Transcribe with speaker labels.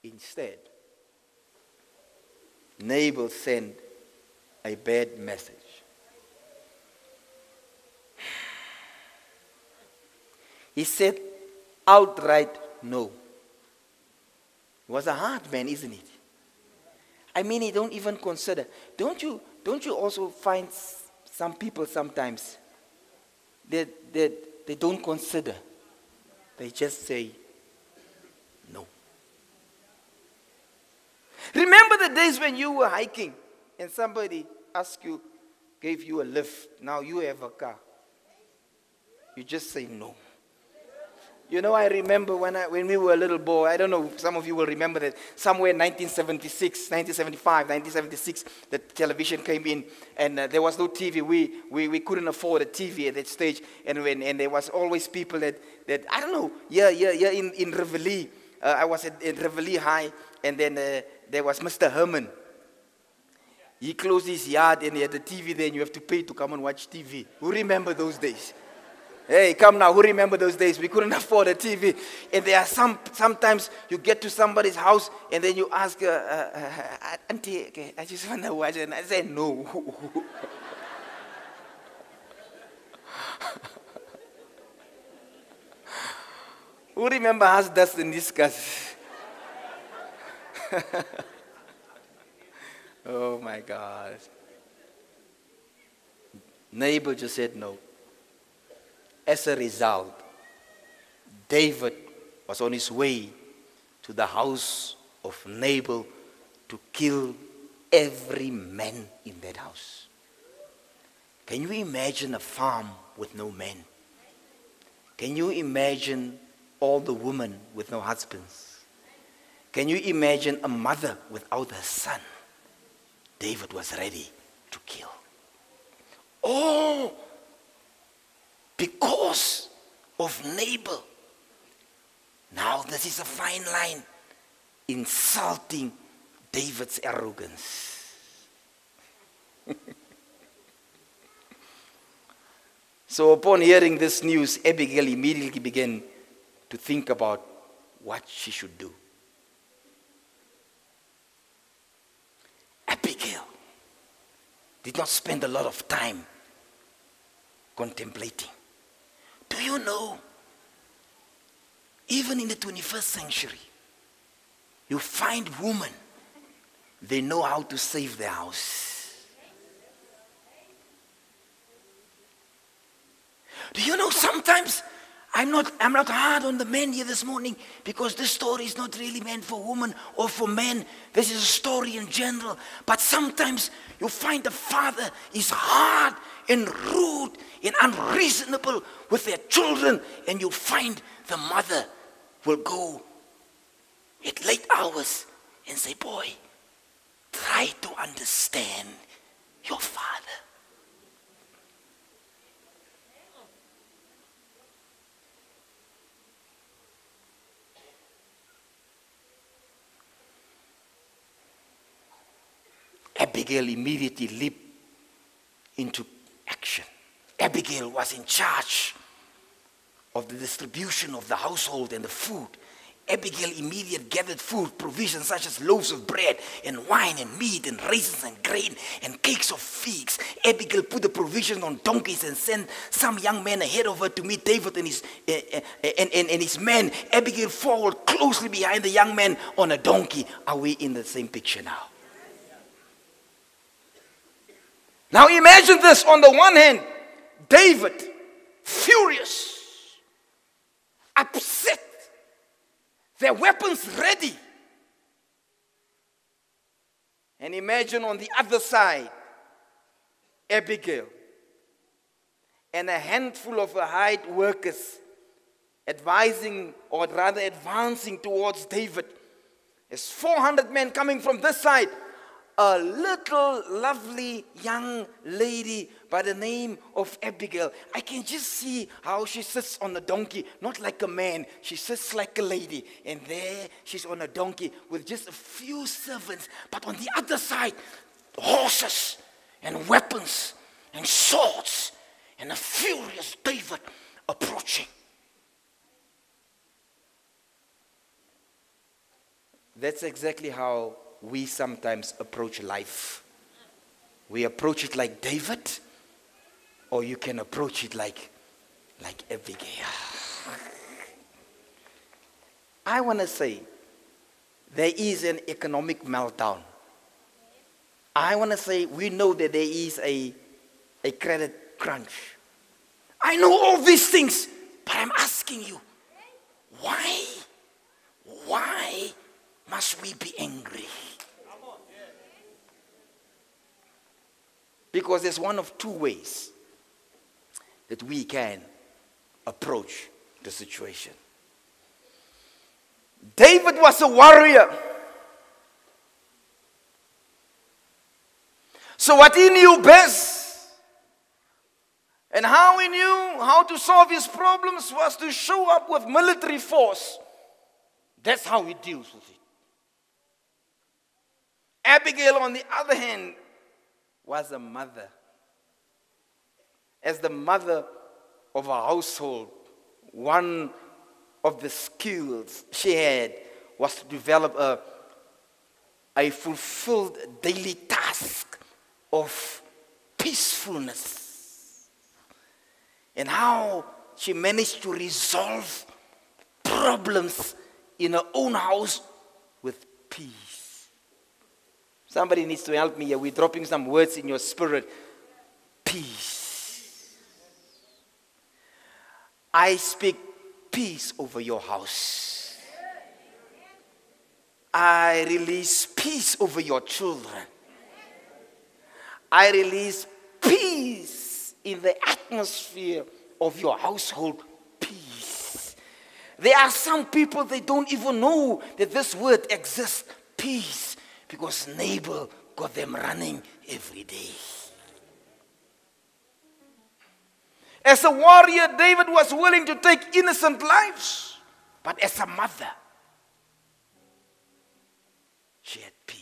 Speaker 1: Instead, Nabal sent a bad message. He said outright no. He was a hard man, isn't it? I mean, he don't even consider. Don't you also find some people sometimes that they don't consider? They just say no. Remember the days when you were hiking and somebody asked you, gave you a lift. Now you have a car. You just say no. You know, I remember when we were a little boy, I don't know, some of you will remember that somewhere in 1976, 1975, 1976, the television came in and there was no TV. We couldn't afford a TV at that stage. And there was always people that I don't know, in Reveille. I was at Reveille High, and then there was Mr. Herman. He closed his yard and he had the TV there and you have to pay to come and watch TV. Who remember those days? Hey, come now, who remember those days? We couldn't afford a TV. And there are sometimes you get to somebody's house and then you ask, Auntie, okay, I just want to watch it. And I say, no. Who remember us dust and discuss? Oh my God. Neighbor just said no. As a result, David was on his way to the house of Nabal to kill every man in that house. Can you imagine a farm with no men? Can you imagine all the women with no husbands? Can you imagine a mother without her son? David was ready to kill. Oh! Because of Nabal. Now this is a fine line. Insulting David's arrogance. So upon hearing this news, Abigail immediately began to think about what she should do. Abigail did not spend a lot of time contemplating. Do you know, even in the 21st century, you find women, they know how to save their house. Do you know, sometimes I'm not hard on the men here this morning because this story is not really meant for women or for men. This is a story in general. But sometimes you find the father is hard and rude and unreasonable with their children, and you find the mother will go at late hours and say, boy, try to understand your father. Abigail immediately leaped into action. Abigail was in charge of the distribution of the household and the food. Abigail immediately gathered food, provisions such as loaves of bread and wine and meat and raisins and grain and cakes of figs. Abigail put the provisions on donkeys and sent some young men ahead of her to meet David and his men. Abigail followed closely behind the young man on a donkey. Are we in the same picture now? Now imagine this. On the one hand, David, furious, upset, their weapons ready. And imagine on the other side, Abigail and a handful of her hired workers advancing towards David. There's 400 men coming from this side. A little lovely young lady by the name of Abigail. I can just see how she sits on a donkey, not like a man. She sits like a lady. And there she's on a donkey with just a few servants. But on the other side, horses and weapons and swords and a furious David approaching. That's exactly how we sometimes approach life. We approach it like David, or you can approach it like Abigail. I want to say, there is an economic meltdown. I want to say, we know that there is a credit crunch. I know all these things, but I'm asking you, why? Why must we be angry? Because there's one of two ways that we can approach the situation. David was a warrior. So what he knew best and how he knew how to solve his problems was to show up with military force. That's how he deals with it. Abigail, on the other hand, was a mother. As the mother of a household, one of the skills she had was to develop a fulfilled daily task of peacefulness. And how she managed to resolve problems in her own house with peace. Somebody needs to help me here. We're dropping some words in your spirit. Peace. I speak peace over your house. I release peace over your children. I release peace in the atmosphere of your household. Peace. There are some people, they don't even know that this word exists. Peace. Because neighbor got them running every day. As a warrior, David was willing to take innocent lives. But as a mother, she had peace.